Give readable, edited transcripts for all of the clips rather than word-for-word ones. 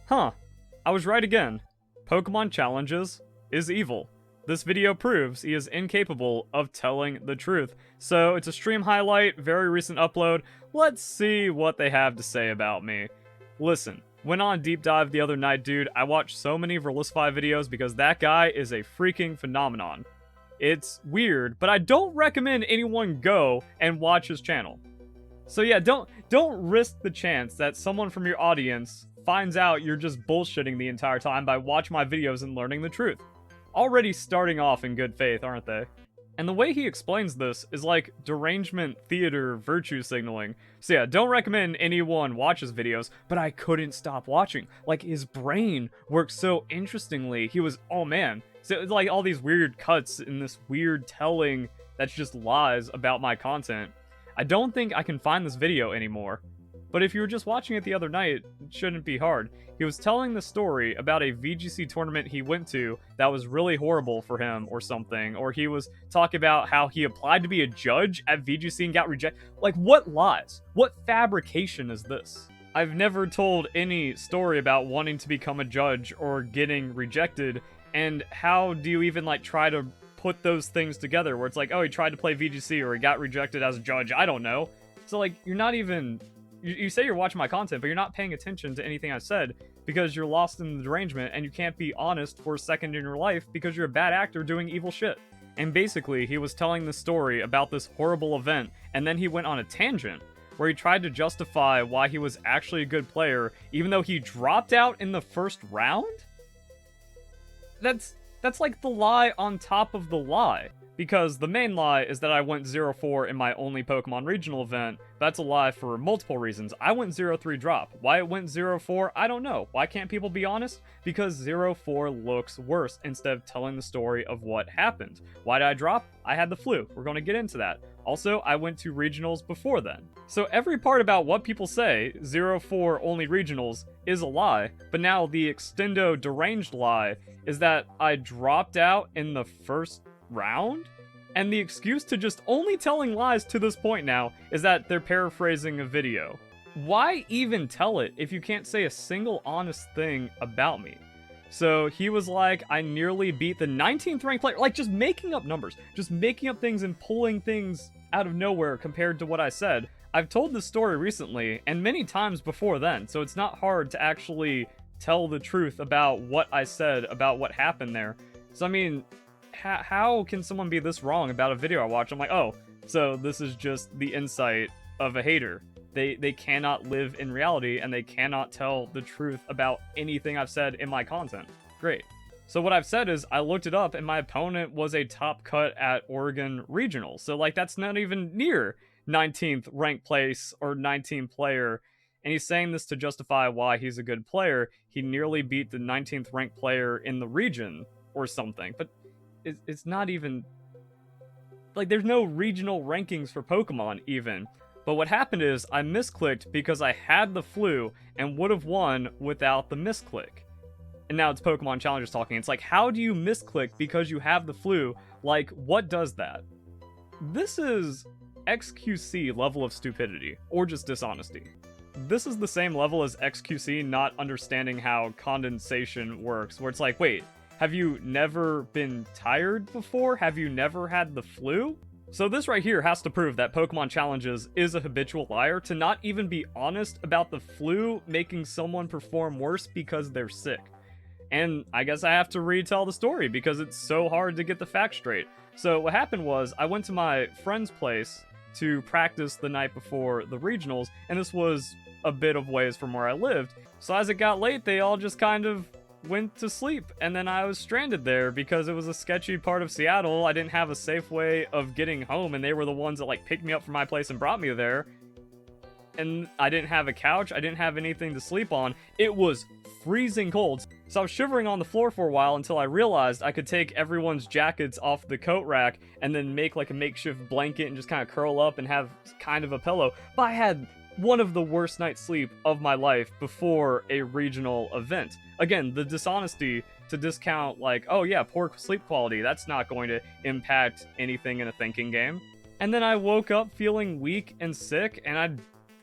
Huh, I was right again. Pokemon challenges is evil. This video proves he is incapable of telling the truth. So it's a stream highlight, very recent upload. Let's see what they have to say about me. Listen, went on deep dive the other night, dude. I watched so many Verlisify videos because that guy is a freaking phenomenon. It's weird, but I don't recommend anyone go and watch his channel. So yeah, don't risk the chance that someone from your audience finds out you're just bullshitting the entire time by watching my videos and learning the truth. Already starting off in good faith, aren't they? And the way he explains this is like derangement theater virtue signaling. So yeah, don't recommend anyone watch his videos, but I couldn't stop watching. Like, his brain works so interestingly. He was, oh man. So it's like all these weird cuts and this weird telling that's just lies about my content. I don't think I can find this video anymore. But if you were just watching it the other night, it shouldn't be hard. He was telling the story about a VGC tournament he went to that was really horrible for him or something. Or he was talking about how he applied to be a judge at VGC and got rejected. Like, what lies? What fabrication is this? I've never told any story about wanting to become a judge or getting rejected. And how do you even, like, try to put those things together? Where it's like, oh, he tried to play VGC or he got rejected as a judge. I don't know. So, like, you're not even... You say you're watching my content, but you're not paying attention to anything I said because you're lost in the derangement and you can't be honest for a second in your life because you're a bad actor doing evil shit. And basically, he was telling the story about this horrible event, and then he went on a tangent where he tried to justify why he was actually a good player, even though he dropped out in the first round? That's like the lie on top of the lie. Because the main lie is that I went 0-4 in my only Pokemon regional event. That's a lie for multiple reasons. I went 0-3 drop. Why it went 0-4, I don't know. Why can't people be honest? Because 0-4 looks worse instead of telling the story of what happened. Why did I drop? I had the flu. We're going to get into that. Also, I went to regionals before then. So every part about what people say, 0-4 only regionals, is a lie. But now the extendo deranged lie is that I dropped out in the first round? And the excuse to just only telling lies to this point now is that they're paraphrasing a video. Why even tell it if you can't say a single honest thing about me? So he was like, I nearly beat the 19th ranked player, like just making up numbers, just making up things and pulling things out of nowhere compared to what I said. I've told this story recently and many times before then, so it's not hard to actually tell the truth about what I said, about what happened there. So I mean, how can someone be this wrong about a video I watch? I'm like, oh, so this is just the insight of a hater. They cannot live in reality and they cannot tell the truth about anything I've said in my content. Great. So what I've said is I looked it up and my opponent was a top cut at Oregon Regionals. So like that's not even near 19th ranked place or 19th player. And he's saying this to justify why he's a good player. He nearly beat the 19th ranked player in the region or something. But it's not even... Like, there's no regional rankings for Pokemon, even. But what happened is, I misclicked because I had the flu and would have won without the misclick. And now it's Pokemon Challengers talking. It's like, how do you misclick because you have the flu? Like, what does that? This is XQC level of stupidity, or just dishonesty. This is the same level as XQC not understanding how condensation works, where it's like, wait, have you never been tired before? Have you never had the flu? So this right here has to prove that Pokemon Challenges is a habitual liar to not even be honest about the flu making someone perform worse because they're sick. And I guess I have to retell the story because it's so hard to get the facts straight. So what happened was I went to my friend's place to practice the night before the regionals, and this was a bit of ways from where I lived. So as it got late, they all just kind of went to sleep, and then I was stranded there because it was a sketchy part of Seattle. I didn't have a safe way of getting home, and they were the ones that like picked me up from my place and brought me there. And I didn't have a couch, I didn't have anything to sleep on. It was freezing cold. So I was shivering on the floor for a while until I realized I could take everyone's jackets off the coat rack and then make like a makeshift blanket and just kind of curl up and have kind of a pillow. But I had one of the worst night's sleep of my life before a regional event. Again, the dishonesty to discount like, oh yeah, poor sleep quality, that's not going to impact anything in a thinking game. And then I woke up feeling weak and sick, and I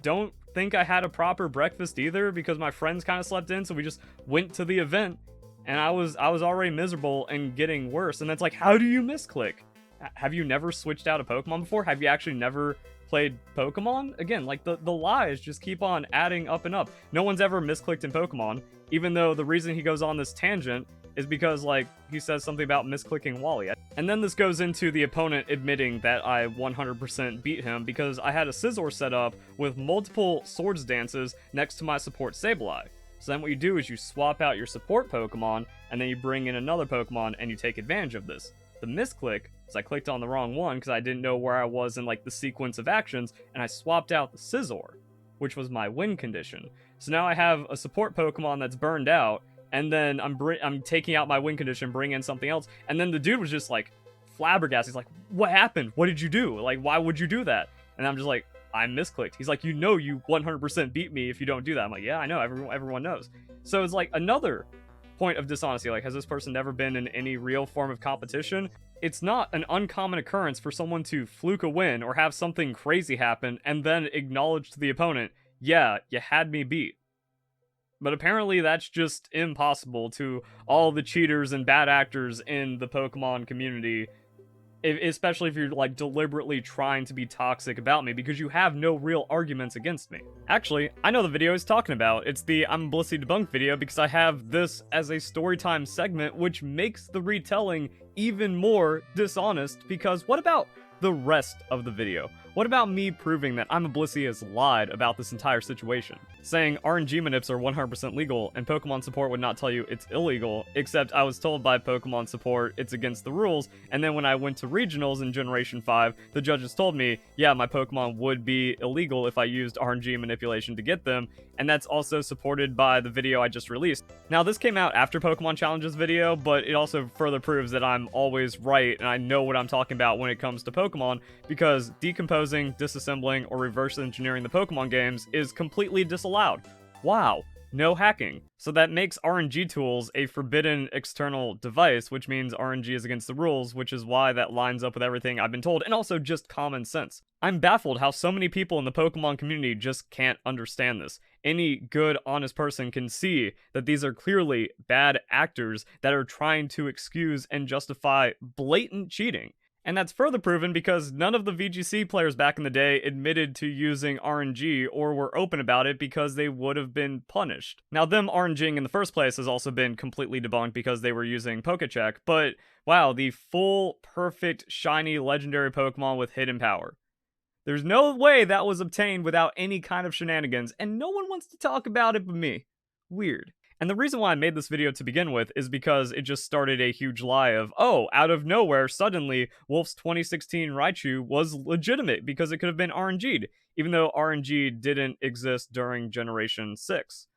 don't think I had a proper breakfast either, because my friends kind of slept in, so we just went to the event, and I was already miserable and getting worse. And that's like, how do you misclick? Have you never switched out a Pokemon before? Have you actually never played Pokemon? Again, like, the lies just keep on adding up and up. No one's ever misclicked in Pokemon, even though the reason he goes on this tangent is because, like, he says something about misclicking Wally. And then this goes into the opponent admitting that I 100% beat him because I had a Scizor set up with multiple Swords Dances next to my support Sableye. So then what you do is you swap out your support Pokemon, and then you bring in another Pokemon, and you take advantage of this. The misclick is I clicked on the wrong one because I didn't know where I was in, like, the sequence of actions, and I swapped out the Scizor, which was my win condition. So now I have a support Pokemon that's burned out, and then I'm taking out my win condition, bringing in something else, and then the dude was just, like, flabbergasted. He's like, what happened? What did you do? Like, why would you do that? And I'm just like, I misclicked. He's like, you know you 100% beat me if you don't do that. I'm like, yeah, I know. Everyone knows. So it's like another point of dishonesty. Like, has this person never been in any real form of competition? It's not an uncommon occurrence for someone to fluke a win or have something crazy happen and then acknowledge to the opponent, yeah, you had me beat. But apparently that's just impossible to all the cheaters and bad actors in the Pokemon community, especially if you're, like, deliberately trying to be toxic about me because you have no real arguments against me. Actually, I know the video he's talking about. It's the I'm Blissey Debunked video because I have this as a storytime segment, which makes the retelling even more dishonest because what about the rest of the video? What about me proving that I'm a Blissey has lied about this entire situation? Saying RNG manips are 100% legal and Pokemon support would not tell you it's illegal, except I was told by Pokemon support it's against the rules, and then when I went to regionals in Generation 5, the judges told me, yeah, my Pokemon would be illegal if I used RNG manipulation to get them, and that's also supported by the video I just released. Now, this came out after Pokemon Challenges video, but it also further proves that I'm always right and I know what I'm talking about when it comes to Pokemon, because decomposing, disassembling, or reverse engineering the Pokemon games is completely disallowed. Wow, no hacking. So that makes RNG tools a forbidden external device, which means RNG is against the rules, which is why that lines up with everything I've been told, and also just common sense. I'm baffled how so many people in the Pokemon community just can't understand this. Any good, honest person can see that these are clearly bad actors that are trying to excuse and justify blatant cheating. And that's further proven because none of the VGC players back in the day admitted to using RNG or were open about it because they would have been punished. Now, them RNGing in the first place has also been completely debunked because they were using Pokecheck, but wow, the full, perfect, shiny, legendary Pokemon with hidden power. There's no way that was obtained without any kind of shenanigans, and no one wants to talk about it but me. Weird. And the reason why I made this video to begin with is because it just started a huge lie of, oh, out of nowhere, suddenly, Wolf's 2016 Raichu was legitimate because it could have been RNG'd, even though RNG didn't exist during Generation 6.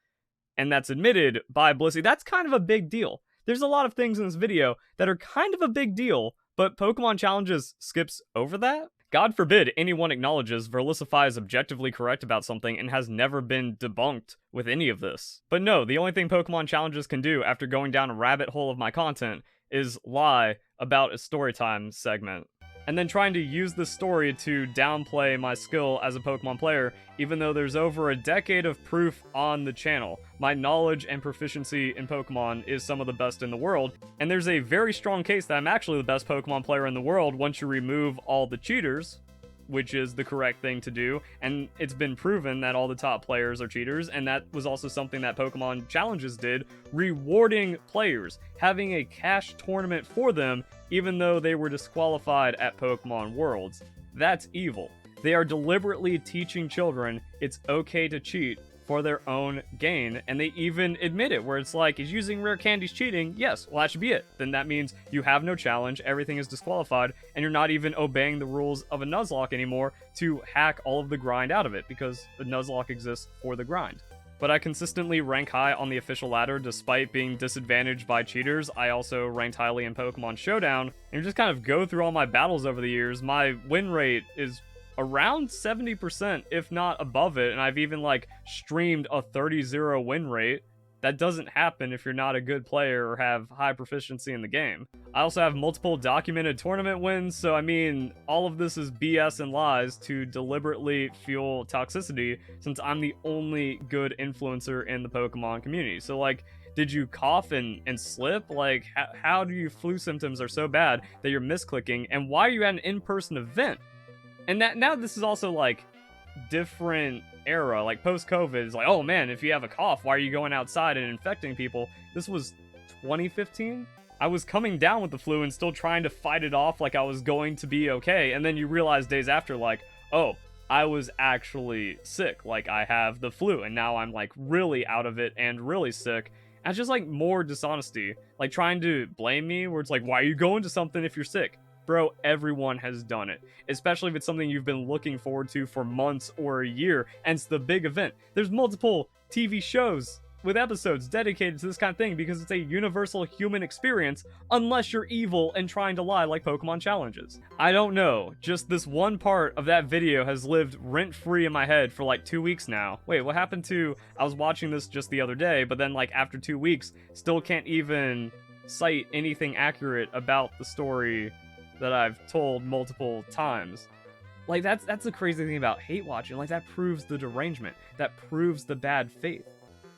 And that's admitted by Blissey. That's kind of a big deal. There's a lot of things in this video that are kind of a big deal, but Pokemon Challenges skips over that? God forbid anyone acknowledges Verlisify is objectively correct about something and has never been debunked with any of this. But no, the only thing Pokemon Challenges can do after going down a rabbit hole of my content is lie about a storytime segment. And then trying to use this story to downplay my skill as a Pokemon player, even though there's over a decade of proof on the channel. My knowledge and proficiency in Pokemon is some of the best in the world, and there's a very strong case that I'm actually the best Pokemon player in the world once you remove all the cheaters, which is the correct thing to do, and it's been proven that all the top players are cheaters, and that was also something that Pokemon Challenges did, rewarding players, having a cash tournament for them, even though they were disqualified at Pokemon Worlds. That's evil. They are deliberately teaching children it's okay to cheat for their own gain, and they even admit it, where it's like, is using rare candies cheating? Yes, well, that should be it. Then that means you have no challenge, everything is disqualified, and you're not even obeying the rules of a Nuzlocke anymore to hack all of the grind out of it, because the Nuzlocke exists for the grind. But I consistently rank high on the official ladder despite being disadvantaged by cheaters. I also ranked highly in Pokemon Showdown, and you just kind of go through all my battles over the years, my win rate is around 70%, if not above it, and I've even, like, streamed a 30-0 win rate. that doesn't happen if you're not a good player or have high proficiency in the game. I also have multiple documented tournament wins, so I mean, all of this is BS and lies to deliberately fuel toxicity, since I'm the only good influencer in the Pokemon community. So like, did you cough and slip? Like, how do your flu symptoms are so bad that you're misclicking, and why are you at an in-person event? And that now this is also like different era, like post-COVID, is like, oh man, if you have a cough, why are you going outside and infecting people? This was 2015. I was coming down with the flu and still trying to fight it off like I was going to be okay, and then you realize days after, like, oh, I was actually sick, like I have the flu, and now I'm like really out of it and really sick. And it's just like more dishonesty, like trying to blame me, where it's like, why are you going to something if you're sick? Bro, everyone has done it, especially if it's something you've been looking forward to for months or a year, and it's the big event. There's multiple TV shows with episodes dedicated to this kind of thing because it's a universal human experience, unless you're evil and trying to lie like Pokemon challenges. I don't know, just this one part of that video has lived rent-free in my head for like 2 weeks now. Wait, what happened to, I was watching this just the other day, but then like after 2 weeks, still can't even cite anything accurate about the story that I've told multiple times. Like, that's the crazy thing about hate watching. Like, that proves the derangement. That proves the bad faith.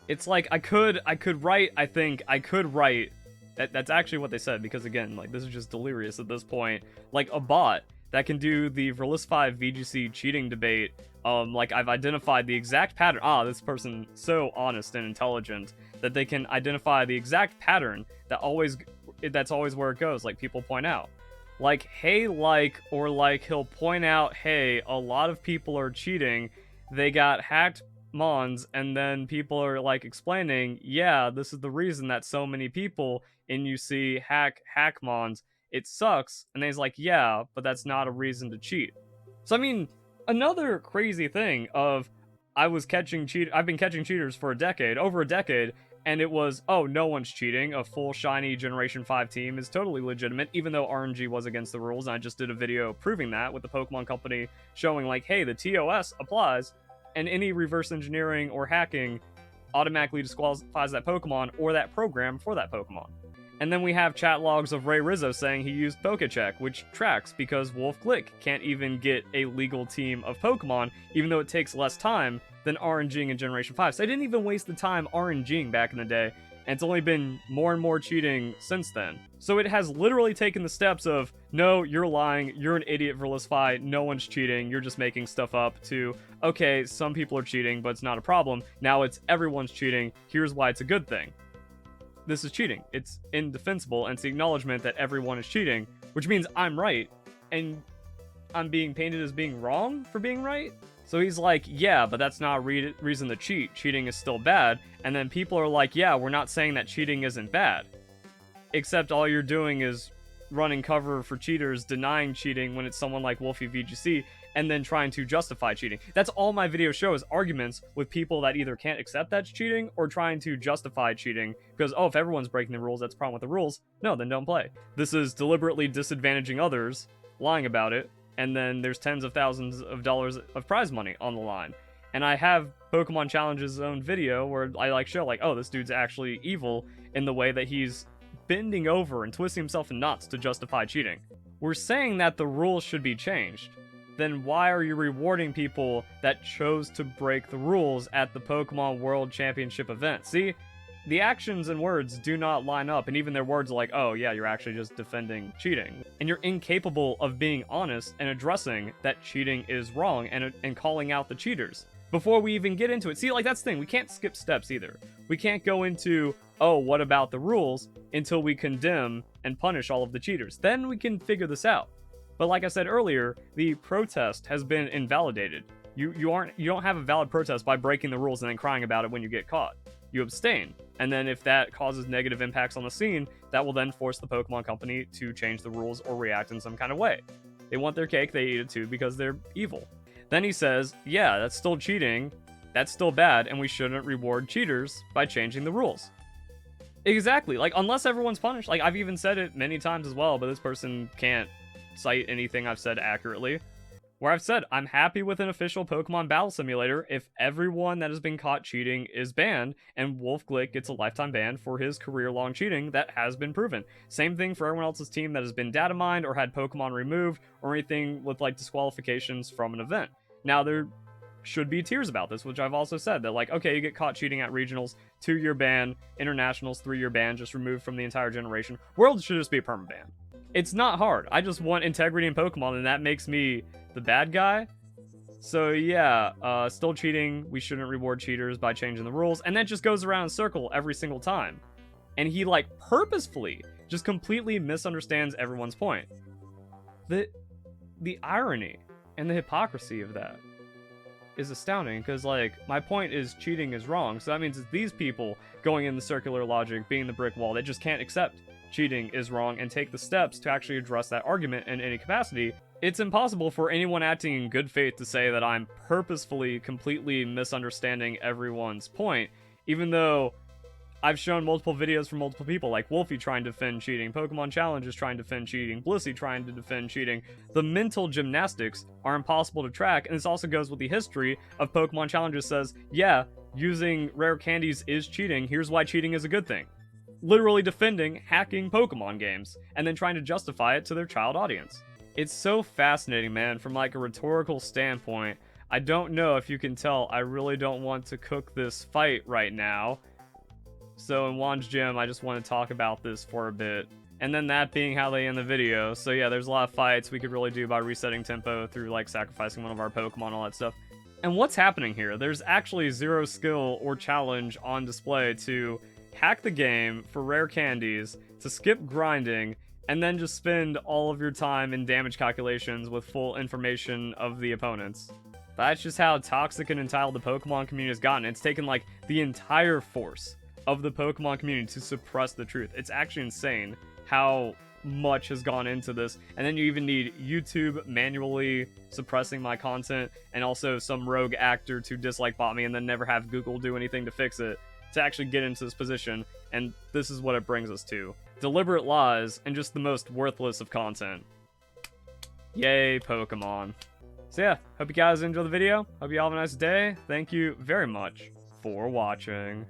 It's like, I could write, I think, I could write, that's actually what they said, because again, like, this is just delirious at this point, like, a bot that can do the Verlisify VGC cheating debate. Like, I've identified the exact pattern. This person so honest and intelligent that they can identify the exact pattern that's always where it goes, like people point out. Like, hey, or like he'll point out, hey, a lot of people are cheating, they got hacked mons, and then people are like explaining, yeah, this is the reason that so many people in UC hack mons, it sucks, and then he's like, yeah, but that's not a reason to cheat. So I mean, another crazy thing of, I've been catching cheaters for over a decade, and it was, oh, no one's cheating, a full shiny Generation 5 team is totally legitimate, even though RNG was against the rules, and I just did a video proving that with the Pokemon Company, showing like, hey, the TOS applies, and any reverse engineering or hacking automatically disqualifies that Pokemon or that program for that Pokemon. And then we have chat logs of Ray Rizzo saying he used Pokecheck, which tracks because Wolf Glick can't even get a legal team of Pokemon, even though it takes less time than RNGing in Generation 5. So I didn't even waste the time RNGing back in the day, and it's only been more and more cheating since then. So it has literally taken the steps of, no, you're lying, you're an idiot, Verlisify, no one's cheating, you're just making stuff up, to, okay, some people are cheating, but it's not a problem. Now it's everyone's cheating, here's why it's a good thing. This is cheating. It's indefensible, and it's the acknowledgement that everyone is cheating, which means I'm right, and I'm being painted as being wrong for being right? So he's like, yeah, but that's not a reason to cheat. Cheating is still bad. And then people are like, yeah, we're not saying that cheating isn't bad. Except all you're doing is running cover for cheaters, denying cheating when it's someone like Wolfie VGC, and then trying to justify cheating. That's all my video shows, arguments with people that either can't accept that's cheating or trying to justify cheating. Because, oh, if everyone's breaking the rules, that's a problem with the rules. No, then don't play. This is deliberately disadvantaging others, lying about it, and then there's tens of thousands of dollars of prize money on the line. And I have Pokemon Challenge's own video where I like show like, oh, this dude's actually evil in the way that he's bending over and twisting himself in knots to justify cheating. We're saying that the rules should be changed. Then why are you rewarding people that chose to break the rules at the Pokemon World Championship event? See? The actions and words do not line up, and even their words are like, oh yeah, you're actually just defending cheating. And you're incapable of being honest and addressing that cheating is wrong and calling out the cheaters. Before we even get into it. See, like, that's the thing, we can't skip steps either. We can't go into, oh, what about the rules, until we condemn and punish all of the cheaters. Then we can figure this out. But like I said earlier, the protest has been invalidated. You don't have a valid protest by breaking the rules and then crying about it when you get caught. You abstain. And then if that causes negative impacts on the scene, that will then force the Pokemon Company to change the rules or react in some kind of way. They want their cake, they eat it too, because they're evil. Then he says, yeah, that's still cheating, that's still bad, and we shouldn't reward cheaters by changing the rules. Exactly, like, unless everyone's punished. Like, I've even said it many times as well, but this person can't cite anything I've said accurately. where I've said I'm happy with an official Pokemon Battle Simulator if everyone that has been caught cheating is banned, and Wolf Glick gets a lifetime ban for his career-long cheating that has been proven. Same thing for everyone else's team that has been data mined or had Pokemon removed or anything with like disqualifications from an event. Now there should be tiers about this, which I've also said that like, okay, you get caught cheating at regionals, 2-year ban, internationals, 3-year ban, just removed from the entire generation. Worlds should just be a permaban. It's not hard. I just want integrity in Pokemon, and that makes me the bad guy. So yeah, still cheating. We shouldn't reward cheaters by changing the rules. And that just goes around in a circle every single time. And he like purposefully just completely misunderstands everyone's point. The irony and the hypocrisy of that is astounding, because like my point is cheating is wrong. So that means it's these people going in the circular logic, being the brick wall, they just can't accept cheating is wrong and take the steps to actually address that argument in any capacity. It's impossible for anyone acting in good faith to say that I'm purposefully completely misunderstanding everyone's point, even though I've shown multiple videos from multiple people, like Wolfie trying to defend cheating, Pokemon Challenge is trying to defend cheating, Blissey trying to defend cheating. The mental gymnastics are impossible to track, and this also goes with the history of Pokemon Challenges says, yeah, using rare candies is cheating, here's why cheating is a good thing. Literally defending hacking Pokemon games, and then trying to justify it to their child audience. It's so fascinating, man, from like a rhetorical standpoint. I don't know if you can tell, I really don't want to cook this fight right now. So in Juan's gym, I just want to talk about this for a bit. And then that being how they end the video. So yeah, there's a lot of fights we could really do by resetting tempo through like sacrificing one of our Pokemon, all that stuff. And what's happening here? There's actually zero skill or challenge on display to hack the game for rare candies, to skip grinding, and then just spend all of your time in damage calculations with full information of the opponents. That's just how toxic and entitled the Pokemon community has gotten. It's taken like the entire force of the Pokemon community to suppress the truth. It's actually insane how much has gone into this. And then you even need YouTube manually suppressing my content, and also some rogue actor to dislike bot me and then never have Google do anything to fix it, to actually get into this position. And this is what it brings us to. Deliberate lies and just the most worthless of content. Yay, Pokemon. So yeah, hope you guys enjoy the video. Hope you all have a nice day. Thank you very much for watching.